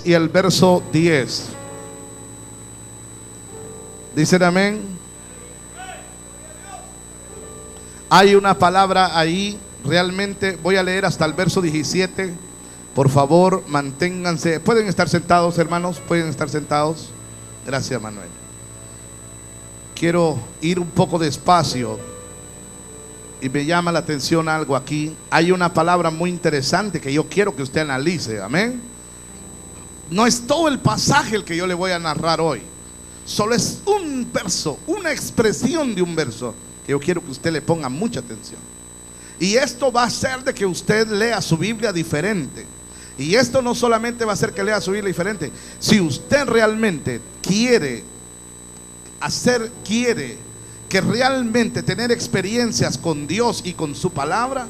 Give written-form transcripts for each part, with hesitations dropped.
y el verso 10. ¿Dicen amén? Hay una palabra ahí, realmente voy a leer hasta el verso 17. Por favor, manténganse. ¿Pueden estar sentados, hermanos? ¿Pueden estar sentados? Gracias, Manuel. Quiero ir un poco despacio y me llama la atención algo aquí. Hay una palabra muy interesante que yo quiero que usted analice. Amén. No es todo el pasaje el que yo le voy a narrar hoy. Solo es un verso, una expresión de un verso que yo quiero que usted le ponga mucha atención. Y esto va a hacer de que usted lea su Biblia diferente. Y esto no solamente va a hacer que lea su Biblia diferente. Si usted realmente quiere que realmente tener experiencias con Dios y con su palabra,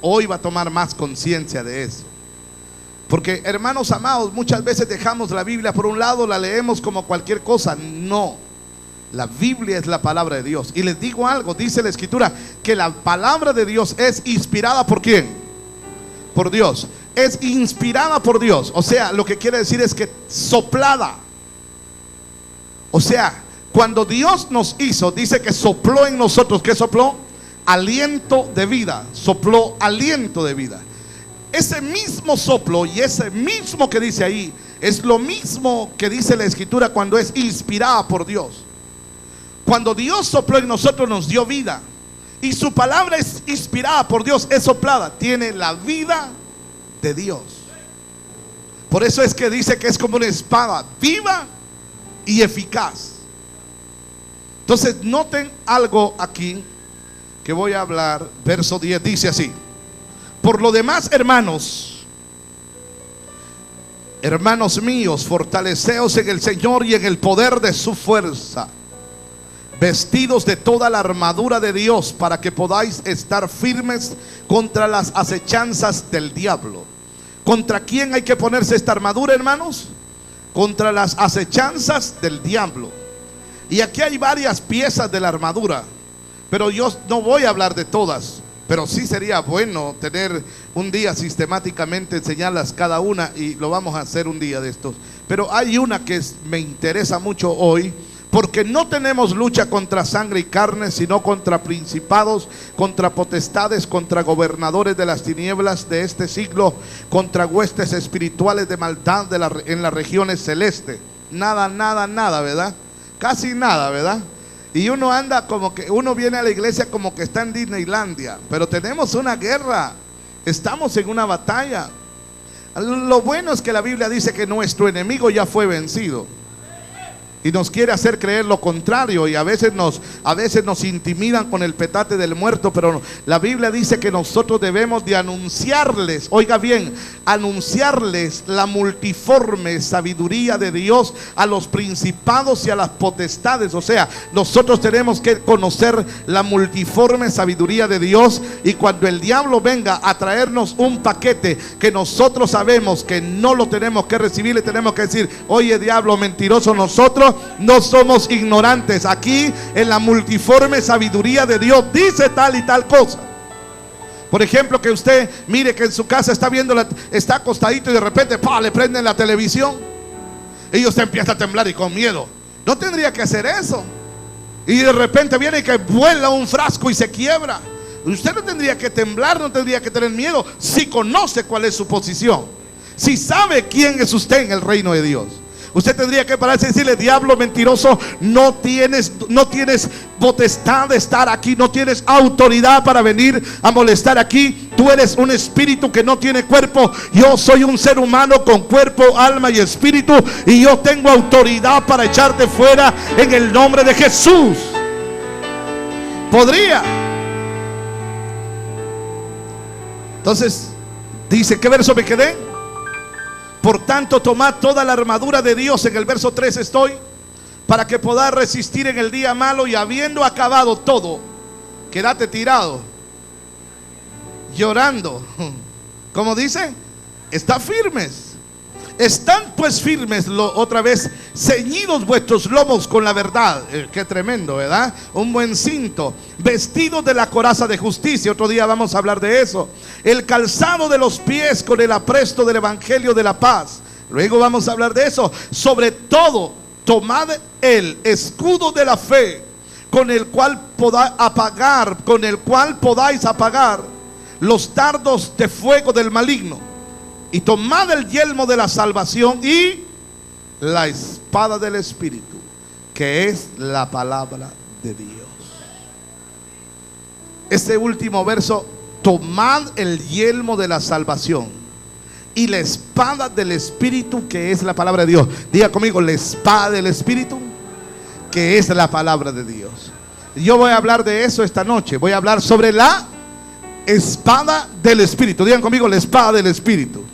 hoy va a tomar más conciencia de eso. Porque, hermanos amados, muchas veces dejamos la Biblia por un lado, la leemos como cualquier cosa. No, la Biblia es la palabra de Dios. Y les digo algo, dice la Escritura que la palabra de Dios es inspirada ¿por quién? Por Dios. Es inspirada por Dios. O sea, lo que quiere decir es que soplada. O sea, cuando Dios nos hizo, dice que sopló en nosotros. ¿Qué sopló? Aliento de vida. Sopló aliento de vida. Ese mismo soplo y ese mismo que dice ahí es lo mismo que dice la Escritura cuando es inspirada por Dios. Cuando Dios sopló en nosotros, nos dio vida. Y su palabra es inspirada por Dios, es soplada, tiene la vida de Dios. Por eso es que dice que es como una espada viva y eficaz. Entonces noten algo aquí que voy a hablar. Verso 10 dice así: por lo demás, hermanos míos, fortaleceos en el Señor y en el poder de su fuerza, vestidos de toda la armadura de Dios, para que podáis estar firmes contra las acechanzas del diablo. ¿Contra quién hay que ponerse esta armadura, hermanos? Contra las acechanzas del diablo. Y aquí hay varias piezas de la armadura, pero yo no voy a hablar de todas. Pero sí sería bueno tener un día sistemáticamente enseñarlas cada una, y lo vamos a hacer un día de estos. Pero hay una que me interesa mucho hoy, porque no tenemos lucha contra sangre y carne, sino contra principados, contra potestades, contra gobernadores de las tinieblas de este siglo, contra huestes espirituales de maldad en las regiones celestes. Nada, ¿verdad? Casi nada, ¿verdad? Y uno anda como que, uno viene a la iglesia como que está en Disneylandia, pero tenemos una guerra, estamos en una batalla. Lo bueno es que la Biblia dice que nuestro enemigo ya fue vencido, y nos quiere hacer creer lo contrario, y a veces nos intimidan con el petate del muerto. Pero la Biblia dice que nosotros debemos de anunciarles, oiga bien, anunciarles la multiforme sabiduría de Dios a los principados y a las potestades. O sea, nosotros tenemos que conocer la multiforme sabiduría de Dios, y cuando el diablo venga a traernos un paquete que nosotros sabemos que no lo tenemos que recibir, le tenemos que decir: oye, diablo mentiroso, nosotros no somos ignorantes. Aquí en la multiforme sabiduría de Dios dice tal y tal cosa. Por ejemplo, que usted mire que en su casa está viendo, está acostadito y de repente le prenden la televisión y usted empieza a temblar y con miedo. No tendría que hacer eso. Y de repente viene que vuela un frasco y se quiebra. Usted no tendría que temblar, no tendría que tener miedo, si conoce cuál es su posición, si sabe quién es usted en el reino de Dios. Usted tendría que pararse y decirle: diablo mentiroso, no tienes potestad de estar aquí, no tienes autoridad para venir a molestar aquí. Tú eres un espíritu que no tiene cuerpo. Yo soy un ser humano con cuerpo, alma y espíritu, y yo tengo autoridad para echarte fuera en el nombre de Jesús. Podría. Entonces dice, ¿qué verso me quedé? Por tanto, tomad toda la armadura de Dios, en el verso 3 estoy, para que podáis resistir en el día malo, y habiendo acabado todo, quédate tirado, llorando. ¿Cómo dice? Está firmes. Están pues firmes, otra vez, ceñidos vuestros lomos con la verdad. Qué tremendo, ¿verdad? Un buen cinto, vestidos de la coraza de justicia. Otro día vamos a hablar de eso. El calzado de los pies con el apresto del evangelio de la paz. Luego vamos a hablar de eso. Sobre todo, tomad el escudo de la fe, con el cual podáis apagar los dardos de fuego del maligno. Y tomad el yelmo de la salvación y la espada del Espíritu, que es la palabra de Dios. Este último verso, tomad el yelmo de la salvación y la espada del Espíritu, que es la palabra de Dios. Diga conmigo, la espada del Espíritu, que es la palabra de Dios. Yo voy a hablar de eso esta noche. Voy a hablar sobre la espada del Espíritu. Digan conmigo, la espada del Espíritu.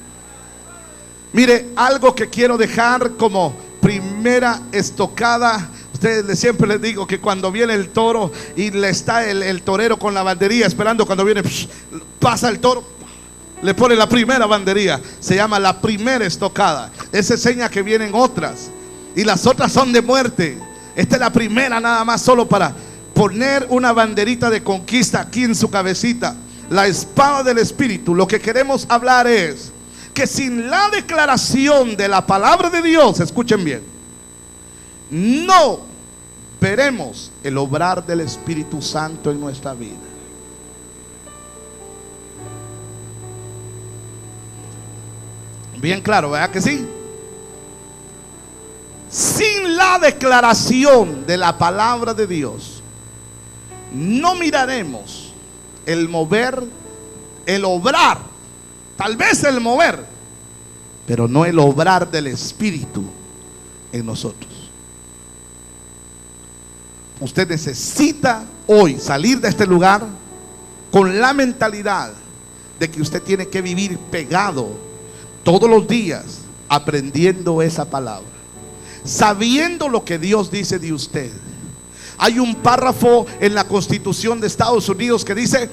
Mire, algo que quiero dejar como primera estocada. Ustedes siempre les digo que cuando viene el toro y le está el torero con la banderilla esperando, cuando viene, pasa el toro, le pone la primera banderilla. Se llama la primera estocada. Esa seña que vienen otras, y las otras son de muerte. Esta es la primera nada más, solo para poner una banderita de conquista aquí en su cabecita. La espada del Espíritu. Lo que queremos hablar es que sin la declaración de la palabra de Dios, escuchen bien, no veremos el obrar del Espíritu Santo en nuestra vida. Bien claro, ¿verdad que sí? Sin la declaración de la palabra de Dios, no miraremos el mover, el obrar, tal vez el mover, pero no el obrar del Espíritu en nosotros. Usted necesita hoy salir de este lugar con la mentalidad de que usted tiene que vivir pegado todos los días, aprendiendo esa palabra, sabiendo lo que Dios dice de usted. Hay un párrafo en la Constitución de Estados Unidos que dice: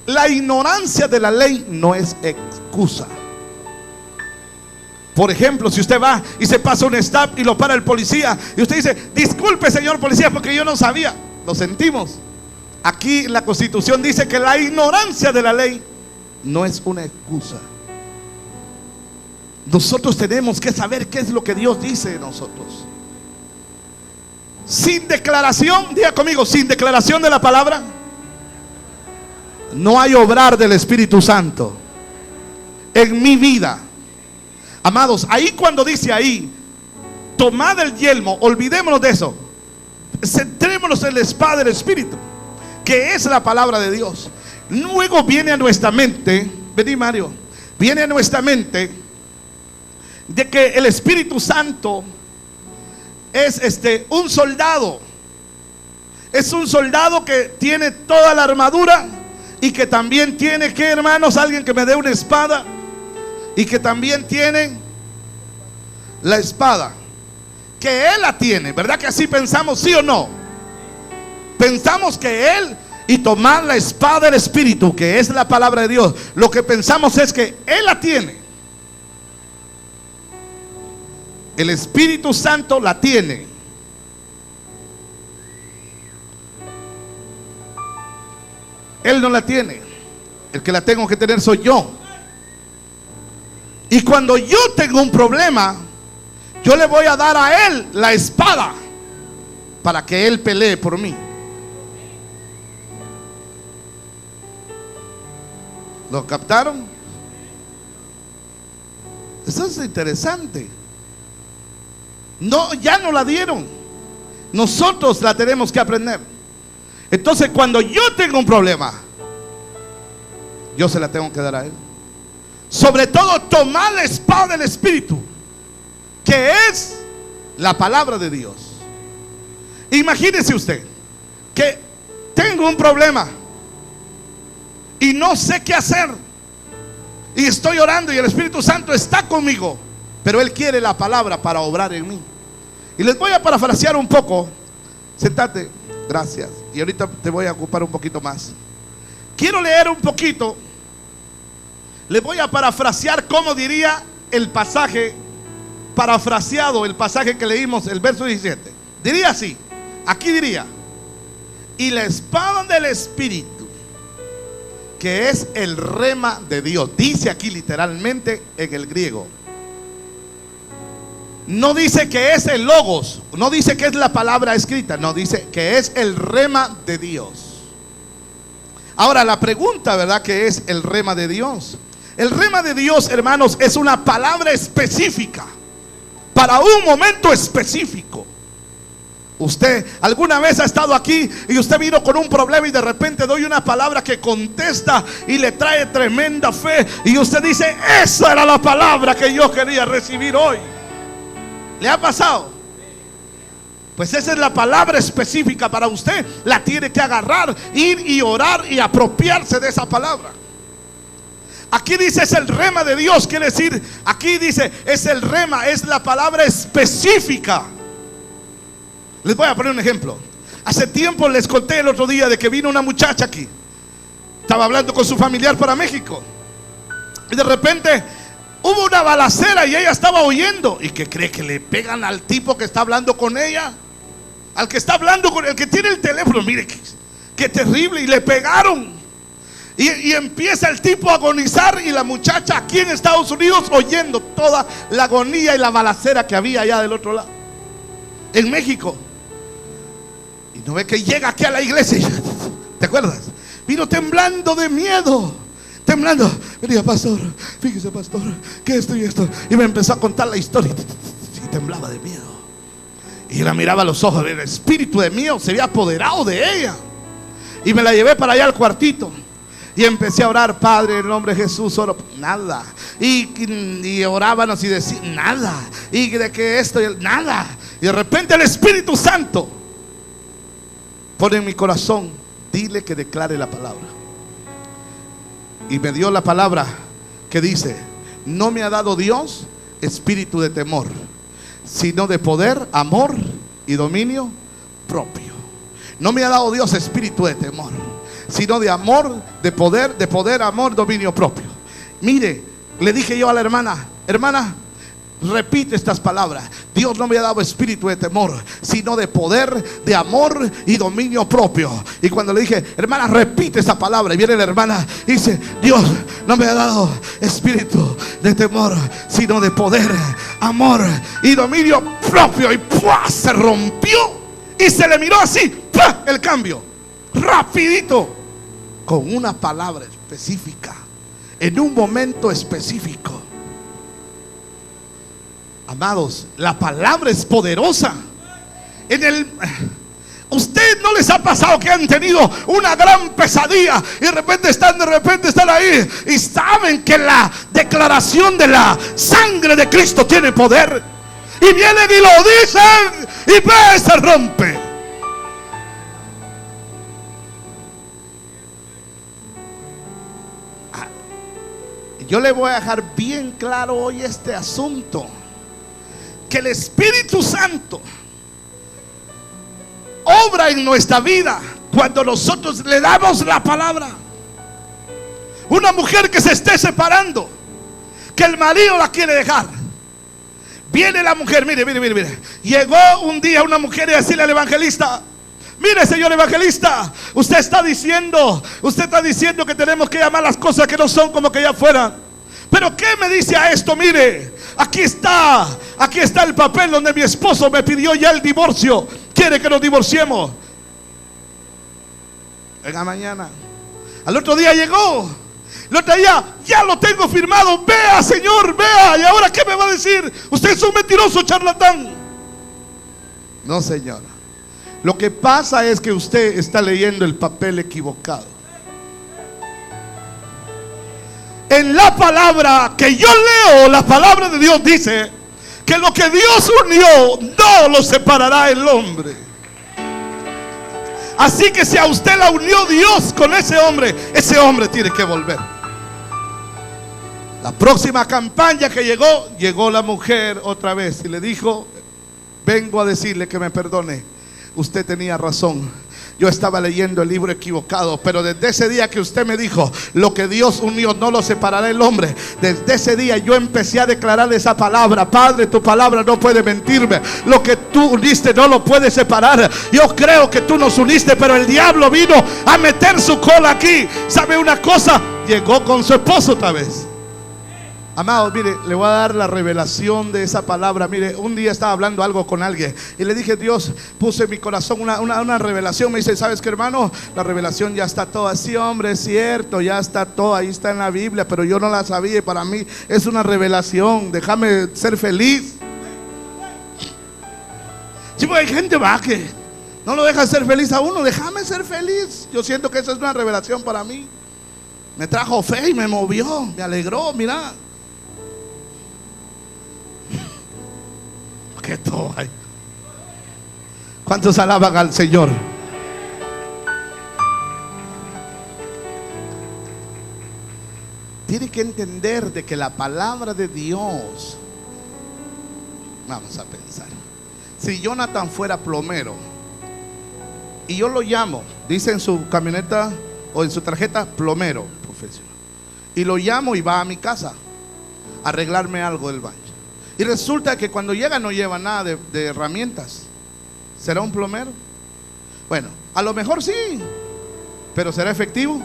la ignorancia de la ley no es excusa. Por ejemplo, si usted va y se pasa un stop y lo para el policía y usted dice: disculpe, señor policía, porque yo no sabía. Lo sentimos. Aquí la Constitución dice que la ignorancia de la ley no es una excusa. Nosotros tenemos que saber qué es lo que Dios dice de nosotros. Sin declaración, diga conmigo, sin declaración de la palabra, no hay obrar del Espíritu Santo en mi vida. Amados, ahí cuando dice ahí, tomad el yelmo, olvidémonos de eso. Centrémonos en la espada del Espíritu, que es la palabra de Dios. Luego viene a nuestra mente, vení Mario, viene a nuestra mente de que el Espíritu Santo es un soldado. Es un soldado que tiene toda la armadura y que también tiene, ¿qué, hermanos? Alguien que me dé una espada. Y que también tiene la espada, que Él la tiene, ¿verdad que así pensamos, sí o no? Pensamos que Él, y tomar la espada del Espíritu, que es la palabra de Dios, lo que pensamos es que Él la tiene. El Espíritu Santo la tiene. Él no la tiene. El que la tengo que tener soy yo. Y cuando yo tengo un problema, yo le voy a dar a Él la espada para que Él pelee por mí. ¿Lo captaron? Eso es interesante. No, ya no la dieron. Nosotros la tenemos que aprender. Entonces, cuando yo tengo un problema, yo se la tengo que dar a Él. Sobre todo, tomar la espada del Espíritu, que es la palabra de Dios. Imagínese usted que tengo un problema y no sé qué hacer, y estoy orando y el Espíritu Santo está conmigo, pero Él quiere la palabra para obrar en mí. Y les voy a parafrasear un poco. Sentate, gracias. Y ahorita te voy a ocupar un poquito más. Quiero leer un poquito. Le voy a parafrasear como diría el pasaje, parafraseado el pasaje que leímos, el verso 17. Diría así, aquí diría: y la espada del Espíritu, que es el rema de Dios. Dice aquí literalmente en el griego. no dice que es el logos, no dice que es la palabra escrita, no, dice que es el rema de Dios. Ahora la pregunta, ¿verdad? ¿Qué es el rema de Dios? El rema de Dios, hermanos, es una palabra específica para un momento específico. Usted alguna vez ha estado aquí y usted vino con un problema y de repente doy una palabra que contesta y le trae tremenda fe, y usted dice: esa era la palabra que yo quería recibir hoy. ¿Le ha pasado? Pues esa es la palabra específica para usted. La tiene que agarrar, ir y orar y apropiarse de esa palabra. Aquí dice es el rema de Dios, quiere decir, aquí dice es el rema, es la palabra específica. Les voy a poner un ejemplo. Hace tiempo les conté el otro día de que vino una muchacha aquí. Estaba hablando con su familiar para México y de repente hubo una balacera y ella estaba oyendo. ¿Y qué cree? Que le pegan al tipo que está hablando con ella, al que está hablando con el que tiene el teléfono. Mire qué terrible. Y le pegaron. Y empieza el tipo a agonizar y la muchacha aquí en Estados Unidos oyendo toda la agonía y la balacera que había allá del otro lado, en México. Y no ve que llega aquí a la iglesia. ¿Te acuerdas? Vino temblando de miedo, temblando. Venía: pastor, fíjese, pastor, que esto y esto. Y me empezó a contar la historia y temblaba de miedo. Y la miraba a los ojos. El espíritu de miedo se había apoderado de ella. Y me la llevé para allá al cuartito y empecé a orar: Padre, en el nombre de Jesús, oro. Nada. Y orábamos y decía nada. Y de que esto y nada. Y de repente el Espíritu Santo pone en mi corazón: dile que declare la palabra. Y me dio la palabra que dice: no me ha dado Dios espíritu de temor, sino de poder, amor y dominio propio. No me ha dado Dios espíritu de temor, sino de amor, de poder, amor, dominio propio. Mire, le dije yo a la hermana: hermana, repite estas palabras. Dios no me ha dado espíritu de temor, sino de poder, de amor y dominio propio. Y cuando le dije: hermana, repite esta palabra, y viene la hermana y dice: Dios no me ha dado espíritu de temor, sino de poder, amor y dominio propio. Y ¡pua! Se rompió y se le miró así, ¡pua! El cambio rapidito, con una palabra específica, en un momento específico. Amados, la palabra es poderosa. ¿Usted no les ha pasado que han tenido una gran pesadilla y de repente están ahí y saben que la declaración de la sangre de Cristo tiene poder? Y vienen y lo dicen y ¡pum! Se rompe. Yo le voy a dejar bien claro hoy este asunto: que el Espíritu Santo obra en nuestra vida cuando nosotros le damos la palabra. Una mujer que se esté separando, que el marido la quiere dejar, viene la mujer, mire. Llegó un día una mujer y decirle al evangelista: mire, señor evangelista, usted está diciendo que tenemos que llamar las cosas que no son como que ya fueran. Pero ¿qué me dice a esto? Mire, aquí está el papel donde mi esposo me pidió ya el divorcio. ¿Quiere que nos divorciemos? Venga mañana. Al otro día llegó. El otro día: ya lo tengo firmado. Vea, señor, vea. ¿Y ahora qué me va a decir? Usted es un mentiroso, charlatán. No, señora. Lo que pasa es que usted está leyendo el papel equivocado. En la palabra que yo leo, la palabra de Dios dice que lo que Dios unió no lo separará el hombre. Así que si a usted la unió Dios con ese hombre tiene que volver. La próxima campaña que llegó la mujer otra vez y le dijo: vengo a decirle que me perdone. Usted tenía razón. Yo estaba leyendo el libro equivocado. Pero desde ese día que usted me dijo: lo que Dios unió no lo separará el hombre, desde ese día yo empecé a declarar esa palabra: Padre, tu palabra no puede mentirme. Lo que tú uniste no lo puedes separar. Yo creo que tú nos uniste, pero el diablo vino a meter su cola aquí. ¿Sabe una cosa? Llegó con su esposo otra vez. Amado, mire, le voy a dar la revelación de esa palabra. Mire, un día estaba hablando algo con alguien y le dije, Dios puso en mi corazón una revelación. Me dice, ¿sabes qué, hermano? La revelación ya está toda. Sí, hombre, es cierto, ya está todo. Ahí está en la Biblia, pero yo no la sabía y para mí es una revelación. Déjame ser feliz. Sí, porque hay gente va que no lo deja ser feliz a uno. Déjame ser feliz. Yo siento que esa es una revelación para mí. Me trajo fe y me movió, me alegró, mira. Que todo hay. ¿Cuántos alaban al Señor? Tiene que entender de que la palabra de Dios, vamos a pensar, si Jonathan fuera plomero y yo lo llamo, dice en su camioneta o en su tarjeta plomero profesional, y lo llamo y va a mi casa a arreglarme algo del baño, y resulta que cuando llega no lleva nada de herramientas, ¿será un plomero? Bueno, a lo mejor sí, pero ¿será efectivo?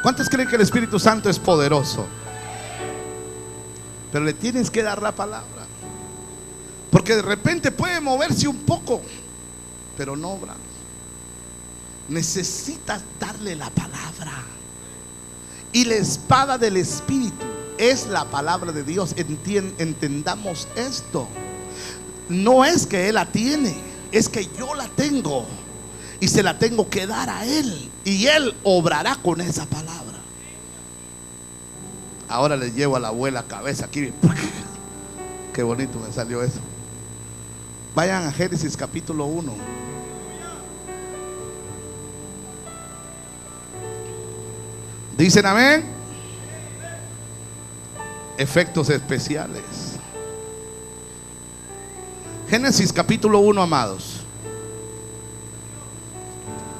¿Cuántos creen que el Espíritu Santo es poderoso? Pero le tienes que dar la palabra, porque de repente puede moverse un poco, pero no obra. Necesitas darle la palabra. Y la espada del Espíritu es la palabra de Dios. Entendamos esto. No es que Él la tiene, es que yo la tengo y se la tengo que dar a Él, y Él obrará con esa palabra. Ahora le llevo a la abuela cabeza aquí. Qué bonito me salió eso. Vayan a Génesis capítulo 1. Dicen amén. Efectos especiales. Génesis capítulo 1, amados.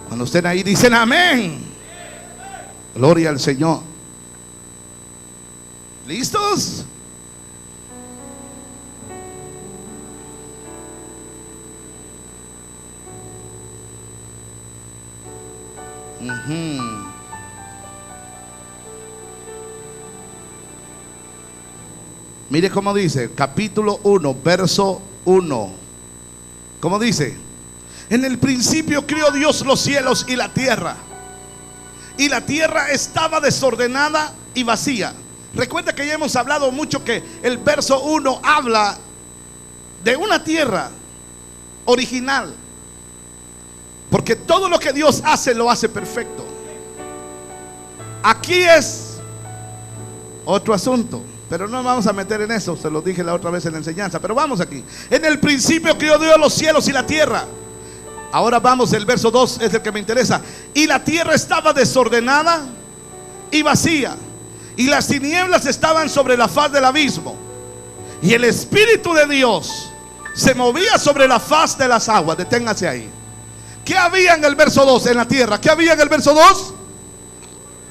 Cuando estén ahí dicen amén. Gloria al Señor. ¿Listos? Mire cómo dice, capítulo 1, verso 1. ¿Cómo dice? En el principio creó Dios los cielos y la tierra estaba desordenada y vacía. Recuerda que ya hemos hablado mucho que el verso 1 habla de una tierra original, porque todo lo que Dios hace lo hace perfecto. Aquí es otro asunto, pero no vamos a meter en eso. Se lo dije la otra vez en la enseñanza, pero vamos aquí. En el principio creó Dios los cielos y la tierra. Ahora vamos, el verso 2 es el que me interesa. Y la tierra estaba desordenada y vacía, y las tinieblas estaban sobre la faz del abismo, y el Espíritu de Dios se movía sobre la faz de las aguas. Deténgase ahí. ¿Qué había en el verso 2 en la tierra? ¿Qué había en el verso 2?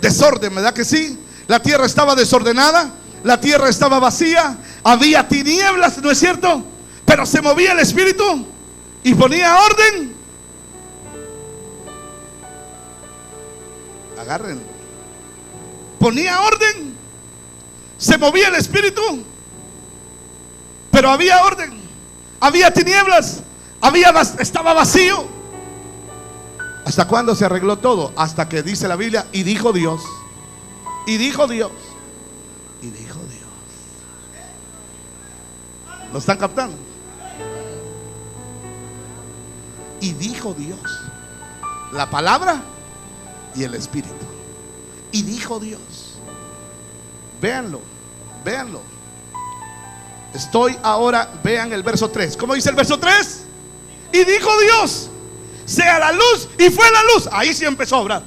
Desorden, ¿verdad que sí? La tierra estaba desordenada, la tierra estaba vacía, había tinieblas, ¿no es cierto? Pero se movía el Espíritu y ponía orden. Agarren. Ponía orden. Se movía el Espíritu, pero había orden. Había tinieblas, estaba vacío. ¿Hasta cuándo se arregló todo? Hasta que dice la Biblia, y dijo Dios. Y dijo Dios. Y dijo Dios. ¿Lo están captando? Y dijo Dios. La palabra y el Espíritu. Y dijo Dios. Véanlo, véanlo. Estoy ahora, vean el verso 3. ¿Cómo dice el verso 3? Y dijo Dios, sea la luz, y fue la luz. Ahí sí empezó a obrar.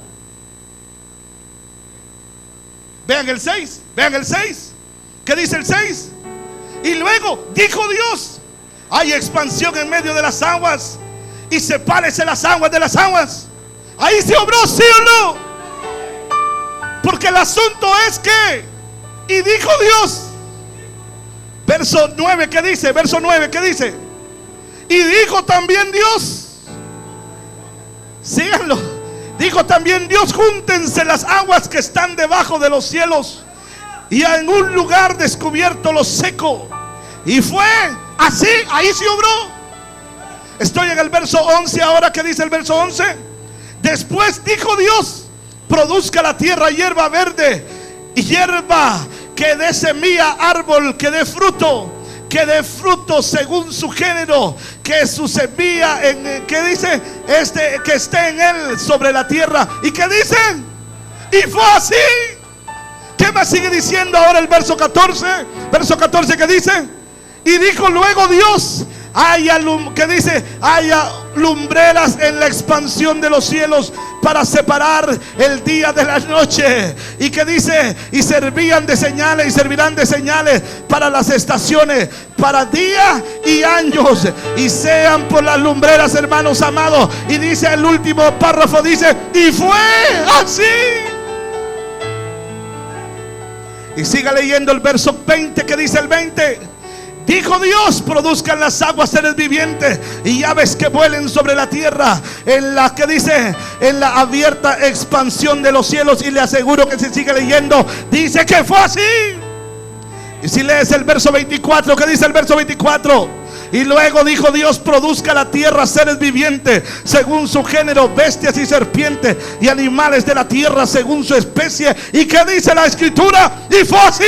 Vean el 6, vean el 6. ¿Qué dice el 6? Y luego dijo Dios, hay expansión en medio de las aguas, y sepárese las aguas de las aguas. Ahí se obró, ¿sí o no? Porque el asunto es que, y dijo Dios. Verso 9, ¿qué dice? Verso 9, ¿qué dice? Y dijo también Dios. Síganlo. Dijo también Dios, júntense las aguas que están debajo de los cielos y en un lugar descubierto lo seco. Y fue así, ahí se obró. Estoy en el verso 11 ahora. ¿Qué dice el verso 11? Después dijo Dios: produzca la tierra hierba verde y hierba que dé semilla, árbol que dé fruto según su género, que su semilla que dice que esté en él sobre la tierra. ¿Y qué dicen? Y fue así. ¿Qué más sigue diciendo ahora el verso 14? Verso 14, ¿qué dice? Y dijo luego Dios: haya lumbreras en la expansión de los cielos para separar el día de la noche. Y que dice: y servirán de señales para las estaciones, para día y años, y sean por las lumbreras, hermanos amados. Y dice el último párrafo, dice: y fue así. Y siga leyendo el verso 20. ¿Qué dice el 20? Dijo Dios: produzcan las aguas seres vivientes y aves que vuelen sobre la tierra, en la que dice, en la abierta expansión de los cielos. Y le aseguro que si sigue leyendo, dice que fue así. Y si lees el verso 24, ¿qué dice el verso 24? Y luego dijo Dios: produzca la tierra seres vivientes según su género, bestias y serpientes, y animales de la tierra según su especie. ¿Y qué dice la escritura? Y fue así.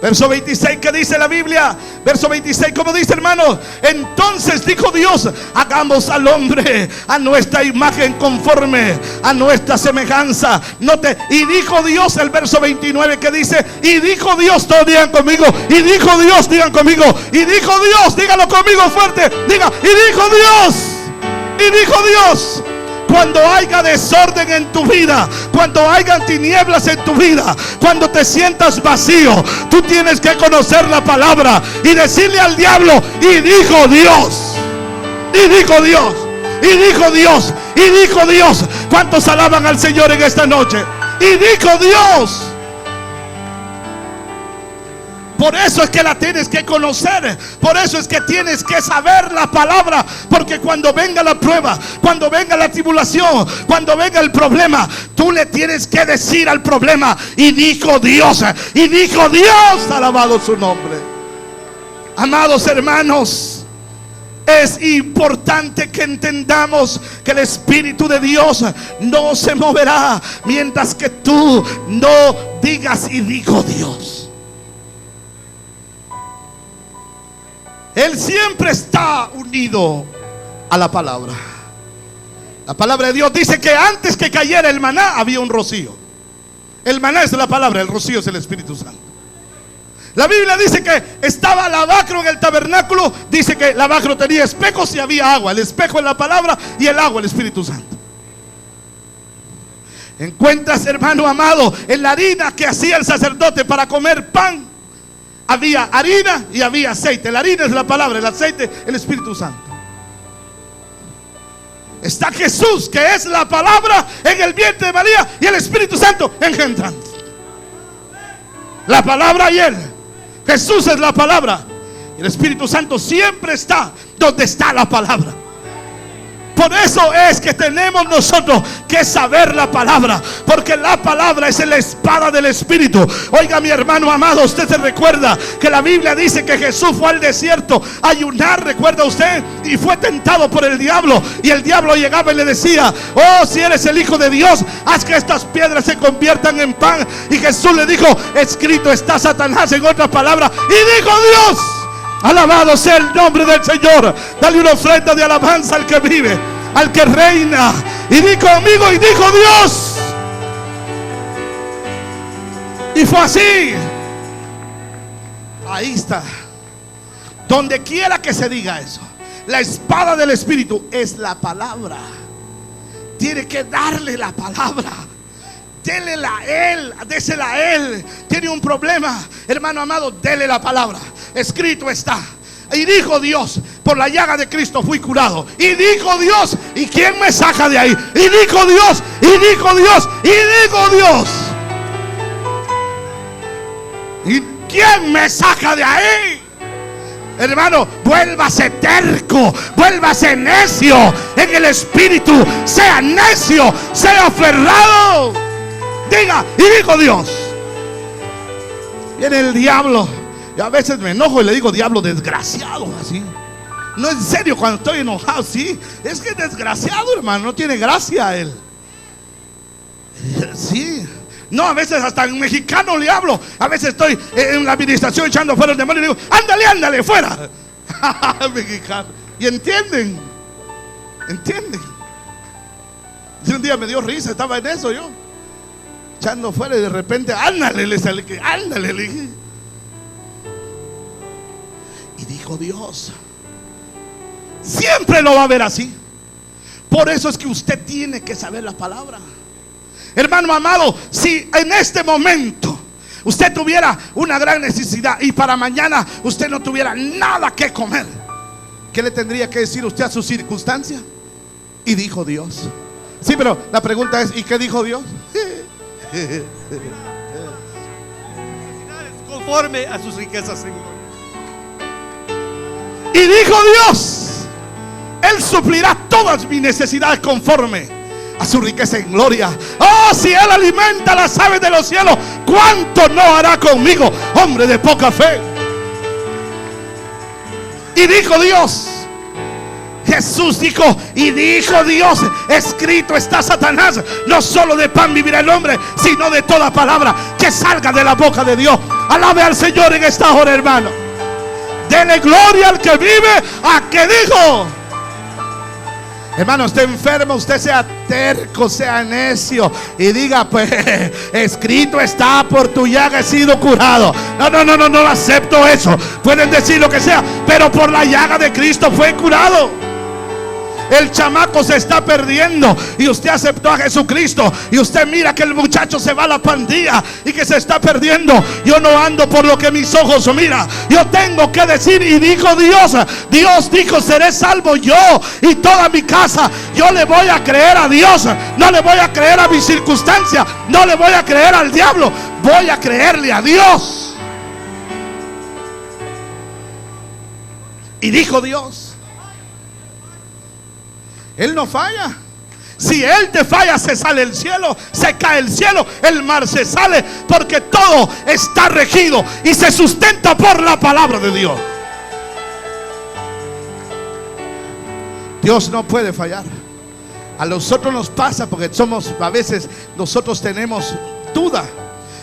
Verso 26, ¿qué dice la Biblia? Verso 26, ¿cómo dice, hermano? Entonces dijo Dios: hagamos al hombre a nuestra imagen, conforme a nuestra semejanza. Note, y dijo Dios, el verso 29, ¿qué dice? Y dijo Dios, todos digan conmigo. Y dijo Dios, digan conmigo. Y dijo Dios, díganlo conmigo fuerte. Diga: y dijo Dios. Y dijo Dios. Cuando haya desorden en tu vida, cuando haya tinieblas en tu vida, cuando te sientas vacío, tú tienes que conocer la palabra y decirle al diablo: y dijo Dios. Y dijo Dios. Y dijo Dios. Y dijo Dios. ¿Cuántos alaban al Señor en esta noche? Y dijo Dios. Por eso es que la tienes que conocer. Por eso es que tienes que saber la palabra. Porque cuando venga la prueba, cuando venga la tribulación, cuando venga el problema, tú le tienes que decir al problema: y dijo Dios. Y dijo Dios. Alabado su nombre. Amados hermanos, es importante que entendamos que el Espíritu de Dios no se moverá mientras que tú no digas: y dijo Dios. Él siempre está unido a la palabra. La palabra de Dios dice que antes que cayera el maná había un rocío. El maná es la palabra, el rocío es el Espíritu Santo. La Biblia dice que estaba lavacro en el tabernáculo. Dice que lavacro tenía espejos y había agua. El espejo es la palabra y el agua el Espíritu Santo. Encuentras, hermano amado, en la harina que hacía el sacerdote para comer pan, había harina y había aceite. La harina es la palabra, el aceite el Espíritu Santo. Está Jesús, que es la palabra, en el vientre de María, y el Espíritu Santo engendrando. La palabra y Él. Jesús es la palabra. El Espíritu Santo siempre está donde está la palabra. Por eso es que tenemos nosotros que saber la palabra, porque la palabra es la espada del Espíritu. Oiga, mi hermano amado, usted se recuerda que la Biblia dice que Jesús fue al desierto a ayunar, ¿recuerda usted? Y fue tentado por el diablo, y el diablo llegaba y le decía: oh, si eres el Hijo de Dios, haz que estas piedras se conviertan en pan. Y Jesús le dijo: escrito está, Satanás, en otras palabras. Y dijo Dios. Alabado sea el nombre del Señor. Dale una ofrenda de alabanza al que vive, al que reina. Y di conmigo: y dijo Dios. Y fue así. Ahí está. Donde quiera que se diga eso, la espada del Espíritu es la palabra. Tiene que darle la palabra. Délela a Él, désela a Él. Tiene un problema, hermano amado, dele la palabra. Escrito está. Y dijo Dios: por la llaga de Cristo fui curado. Y dijo Dios: ¿y quién me saca de ahí? Y dijo Dios, y dijo Dios, y dijo Dios. ¿Y quién me saca de ahí? Hermano, vuélvase terco, vuélvase necio en el espíritu. Sea necio, sea aferrado. Diga, y dijo Dios. Viene el diablo. Yo a veces me enojo y le digo, diablo desgraciado, así. No, en serio, cuando estoy enojado, sí. Es que es desgraciado, hermano, no tiene gracia él. Sí. No, a veces hasta en mexicano le hablo. A veces estoy en la administración echando fuera el demonio y le digo, ándale, ándale, fuera. Mexicano. Y entienden. Y un día me dio risa, estaba en eso yo, echando fuera, y de repente, ándale, le sale que, ándale, le dije. Y dijo Dios, siempre lo va a ver así. Por eso es que usted tiene que saber la palabra. Hermano amado, si en este momento usted tuviera una gran necesidad y para mañana usted no tuviera nada que comer, ¿qué le tendría que decir usted a su circunstancia? Y dijo Dios. Sí, pero la pregunta es, ¿y qué dijo Dios? Conforme a sus riquezas en gloria. Y dijo Dios, Él suplirá todas mis necesidades conforme a su riqueza en gloria. Oh, si Él alimenta las aves de los cielos, ¿cuánto no hará conmigo, hombre de poca fe? Y dijo Dios, Jesús dijo, y dijo Dios, escrito está, Satanás, no solo de pan vivirá el hombre, sino de toda palabra que salga de la boca de Dios. Alabe al Señor en esta hora, hermano. Dele gloria al que vive, a que dijo. Hermano, usted enfermo, usted sea terco, sea necio y diga, pues, escrito está, por tu llaga he sido curado. No acepto eso. Pueden decir lo que sea, pero por la llaga de Cristo fue curado. El chamaco se está perdiendo y usted aceptó a Jesucristo y usted mira que el muchacho se va a la pandilla y que se está perdiendo. Yo no ando por lo que mis ojos miran. Yo tengo que decir, y dijo Dios. Dios dijo, seré salvo yo y toda mi casa. Yo le voy a creer a Dios. No le voy a creer a mi circunstancia. No le voy a creer al diablo. Voy a creerle a Dios. Y dijo Dios. Él no falla. Si Él te falla, se sale el cielo, se cae el cielo, el mar se sale, porque todo está regido y se sustenta por la palabra de Dios. Dios no puede fallar. A nosotros nos pasa porque a veces nosotros tenemos duda.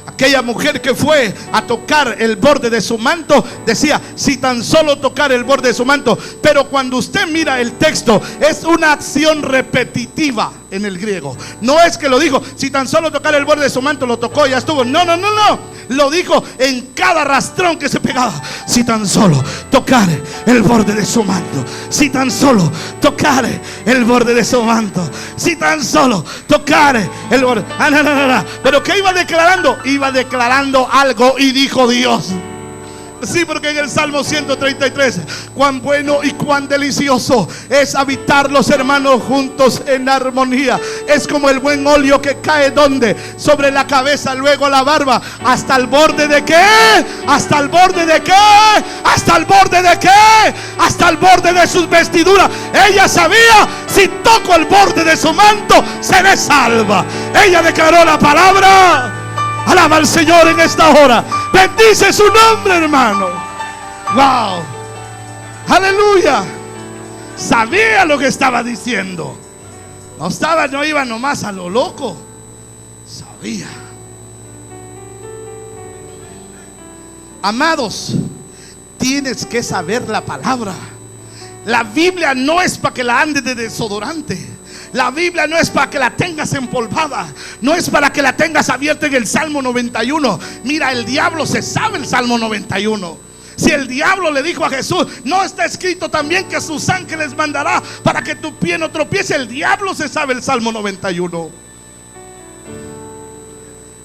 Aquella mujer que fue a tocar el borde de su manto decía, si tan solo tocar el borde de su manto. Pero cuando usted mira el texto, es una acción repetitiva en el griego. No es que lo dijo, si tan solo tocar el borde de su manto, lo tocó y ya estuvo. No. Lo dijo en cada rastrón que se pegaba. Si tan solo tocar el borde de su manto. Si tan solo tocar el borde de su manto. Si tan solo tocar el borde. No. Pero ¿qué iba declarando? Iba declarando algo y dijo Dios. Sí, porque en el Salmo 133, cuán bueno y cuán delicioso es habitar los hermanos juntos en armonía. Es como el buen óleo que cae ¿dónde? Sobre la cabeza, luego la barba, hasta el borde de ¿qué? Hasta el borde de ¿qué? Hasta el borde de ¿qué? Hasta el borde de sus vestiduras. Ella sabía, si toco el borde de su manto, seré salva. Ella declaró la palabra. Alaba al Señor en esta hora. Bendice su nombre, hermano. Wow. Aleluya. Sabía lo que estaba diciendo. No iba nomás a lo loco. Sabía. Amados, tienes que saber la palabra. La Biblia no es para que la andes de desodorante. La Biblia no es para que la tengas empolvada. No es para que la tengas abierta en el Salmo 91. Mira, el diablo se sabe el Salmo 91. Si el diablo le dijo a Jesús, ¿no está escrito también que sus ángeles mandará para que tu pie no tropiece? El diablo se sabe el Salmo 91.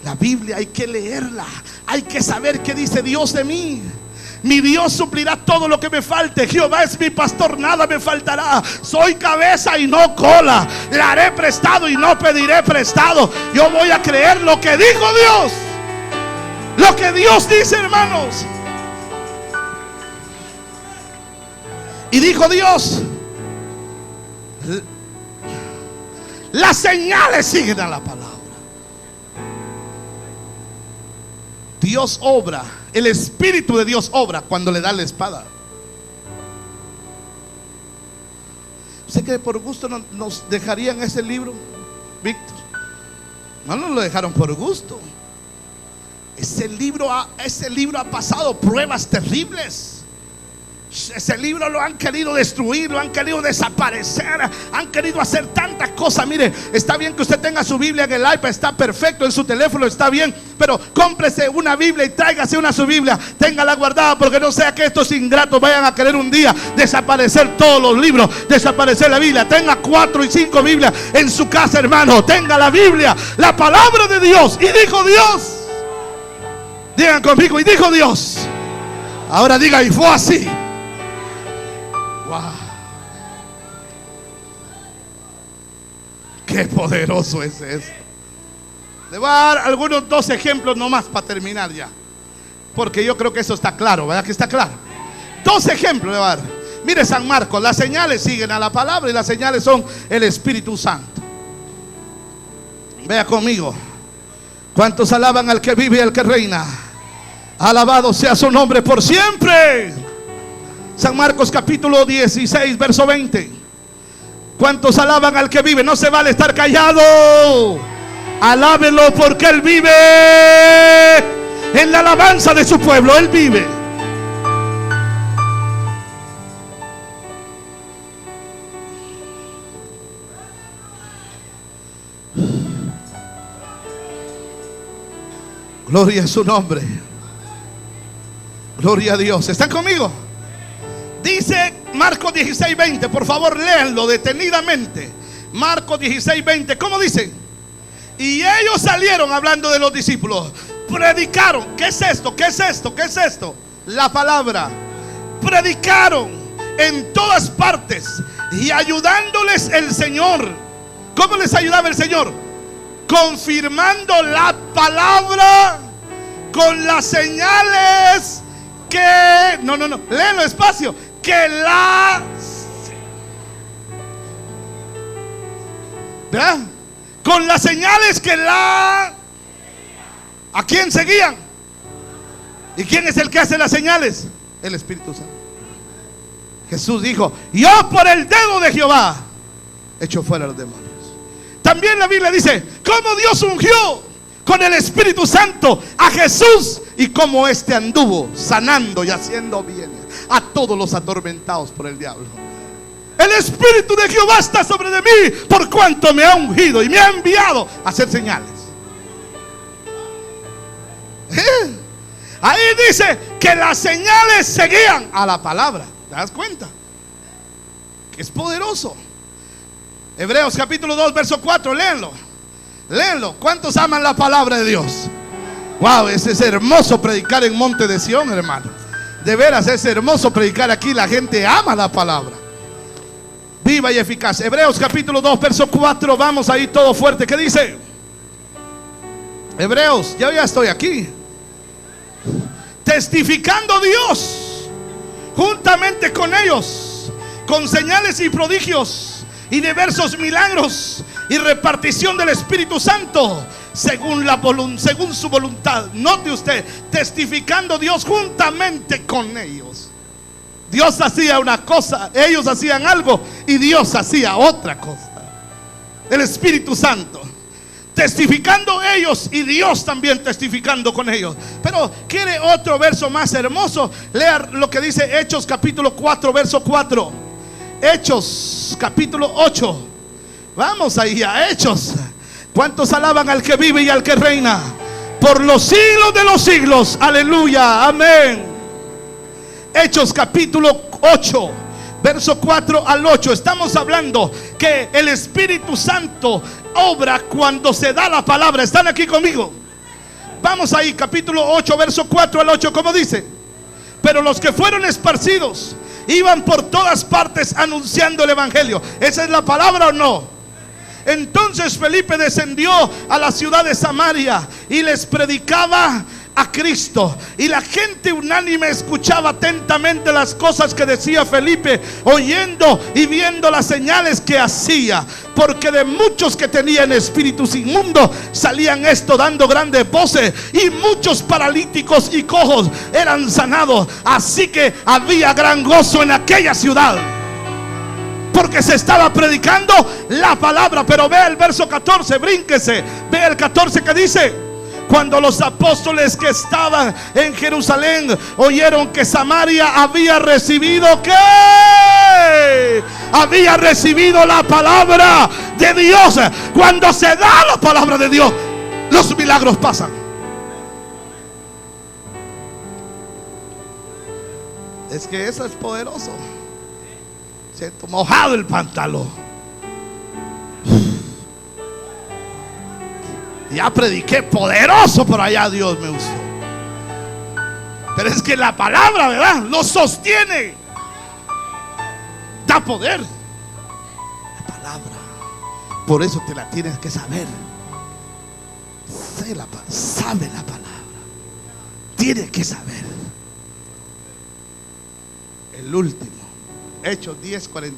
La Biblia hay que leerla. Hay que saber qué dice Dios de mí. Mi Dios suplirá todo lo que me falte. Jehová es mi pastor, nada me faltará. Soy cabeza y no cola. Le haré prestado y no pediré prestado. Yo voy a creer lo que dijo Dios. Lo que Dios dice, hermanos. Y dijo Dios: las señales siguen a la palabra. Dios obra, el Espíritu de Dios obra cuando le da la espada. ¿Sé que por gusto nos dejarían ese libro, Víctor? No nos lo dejaron por gusto. Ese libro ha pasado pruebas terribles. Ese libro lo han querido destruir, lo han querido desaparecer, han querido hacer tantas cosas. Mire, está bien que usted tenga su Biblia en el iPad, está perfecto, en su teléfono está bien, pero cómprese una Biblia y tráigase su Biblia, téngala guardada, porque no sea que estos ingratos vayan a querer un día desaparecer todos los libros, desaparecer la Biblia. Tenga 4 y 5 Biblias en su casa, hermano. Tenga la Biblia, la palabra de Dios. Y dijo Dios. Digan conmigo: y dijo Dios. Ahora diga: y fue así. Wow. Qué poderoso es eso. Le voy a dar algunos 2 ejemplos nomás para terminar ya, porque yo creo que eso está claro, ¿verdad que está claro? 2 ejemplos le voy a dar. Mire San Marcos: las señales siguen a la palabra y las señales son el Espíritu Santo. Vea conmigo. ¿Cuántos alaban al que vive y al que reina? Alabado sea su nombre por siempre. San Marcos capítulo 16 verso 20. ¿Cuántos alaban al que vive? No se vale estar callado. Alábelo, porque Él vive. En la alabanza de su pueblo Él vive. Gloria a su nombre. Gloria a Dios. ¿Están conmigo? Dice Marcos 16:20. Por favor, léanlo detenidamente. Marcos 16:20. ¿Cómo dice? Y ellos salieron, hablando de los discípulos, predicaron. ¿Qué es esto? ¿Qué es esto? ¿Qué es esto? La palabra. Predicaron en todas partes y ayudándoles el Señor. ¿Cómo les ayudaba el Señor? Confirmando la palabra con las señales que... No, léelo despacio. Que la... ¿verdad? Con las señales que la... ¿A quién seguían? ¿Y quién es el que hace las señales? El Espíritu Santo. Jesús dijo: yo por el dedo de Jehová echo fuera los demonios. También la Biblia dice cómo Dios ungió con el Espíritu Santo a Jesús y cómo éste anduvo sanando y haciendo bien a todos los atormentados por el diablo. El Espíritu de Jehová está sobre de mí, por cuanto me ha ungido y me ha enviado a hacer señales. Ahí dice que las señales seguían a la palabra. ¿Te das cuenta? Que es poderoso. Hebreos capítulo 2 verso 4, léanlo. Léanlo. ¿Cuántos aman la palabra de Dios? Wow, es hermoso predicar en Monte de Sión, hermano. De veras es hermoso predicar aquí. La gente ama la palabra. Viva y eficaz. Hebreos capítulo 2 verso 4. Vamos ahí todo fuerte. ¿Qué dice? Hebreos, ya estoy aquí. Testificando Dios juntamente con ellos, con señales y prodigios y diversos milagros y repartición del Espíritu Santo según su voluntad. Note usted, testificando Dios juntamente con ellos. Dios hacía una cosa, ellos hacían algo y Dios hacía otra cosa. El Espíritu Santo testificando ellos y Dios también testificando con ellos. Pero quiere otro verso más hermoso. Lea lo que dice Hechos capítulo 4 verso 4. Hechos capítulo 8. Vamos ahí a Hechos. ¿Cuántos alaban al que vive y al que reina por los siglos de los siglos? Aleluya, amén. Hechos capítulo 8 verso 4 al 8. Estamos hablando que el Espíritu Santo obra cuando se da la palabra. ¿Están aquí conmigo? Vamos ahí, capítulo 8 verso 4 al 8. ¿Cómo dice? Pero los que fueron esparcidos iban por todas partes anunciando el evangelio. ¿Esa es la palabra o no? Entonces Felipe descendió a la ciudad de Samaria y les predicaba a Cristo, y la gente unánime escuchaba atentamente las cosas que decía Felipe, oyendo y viendo las señales que hacía, porque de muchos que tenían espíritus inmundos salían esto dando grandes voces, y muchos paralíticos y cojos eran sanados. Así que había gran gozo en aquella ciudad, porque se estaba predicando la palabra. Pero vea el verso 14, brínquese, vea el 14 que dice: cuando los apóstoles que estaban en Jerusalén oyeron que Samaria había recibido, ¿qué? Había recibido la palabra de Dios. Cuando se da la palabra de Dios, los milagros pasan. Es que eso es poderoso. Siento mojado el pantalón. Ya prediqué poderoso, por allá Dios me usó. Pero es que la palabra, ¿verdad?, lo sostiene. Da poder. La palabra. Por eso te la tienes que saber. Sabe la palabra. Tienes que saber. El último, Hechos 10:44.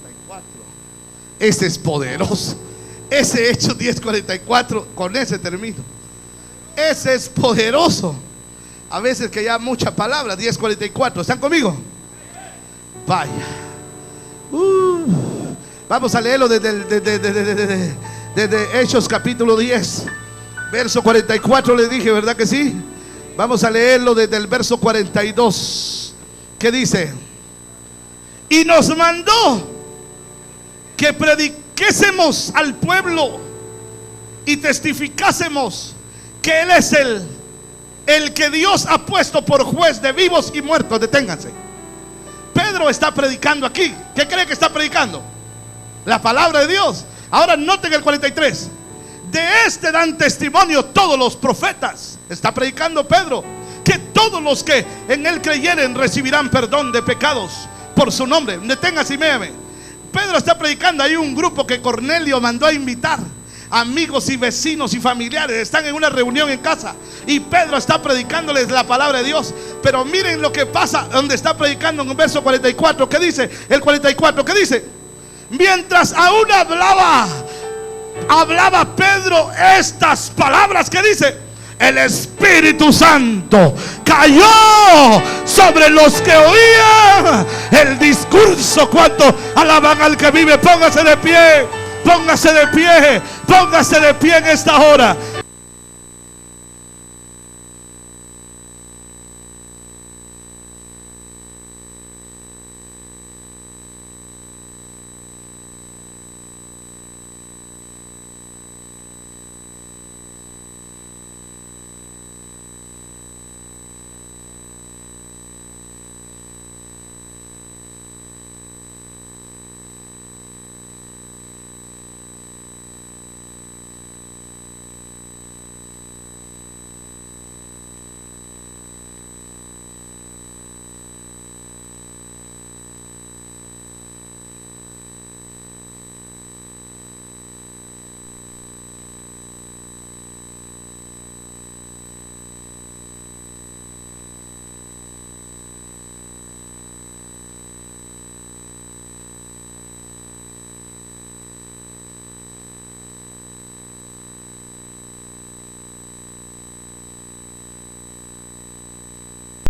Ese es poderoso. Ese Hechos 10:44, con ese termino. Ese es poderoso. A veces que ya mucha palabra. 10:44, ¿están conmigo? Vaya. Vamos a leerlo desde Hechos capítulo 10, verso 44. Le dije, ¿verdad que sí? Vamos a leerlo desde el verso 42. ¿Qué dice? Y nos mandó que prediquésemos al pueblo y testificásemos que Él es el que Dios ha puesto por juez de vivos y muertos. Deténganse. Pedro está predicando aquí. ¿Qué cree que está predicando? La palabra de Dios. Ahora noten el 43. De este dan testimonio todos los profetas. Está predicando Pedro que todos los que en Él creyeren recibirán perdón de pecados por su nombre. Deténganse y méame. Pedro está predicando. Hay un grupo que Cornelio mandó a invitar, amigos y vecinos y familiares. Están en una reunión en casa y Pedro está predicándoles la palabra de Dios. Pero miren lo que pasa donde está predicando en el verso 44. ¿Qué dice? El 44, ¿qué dice? Mientras aún hablaba Pedro estas palabras, ¿qué dice? El Espíritu Santo cayó sobre los que oían el discurso. ¿Cuánto alaban al que vive? Póngase de pie, póngase de pie, póngase de pie en esta hora.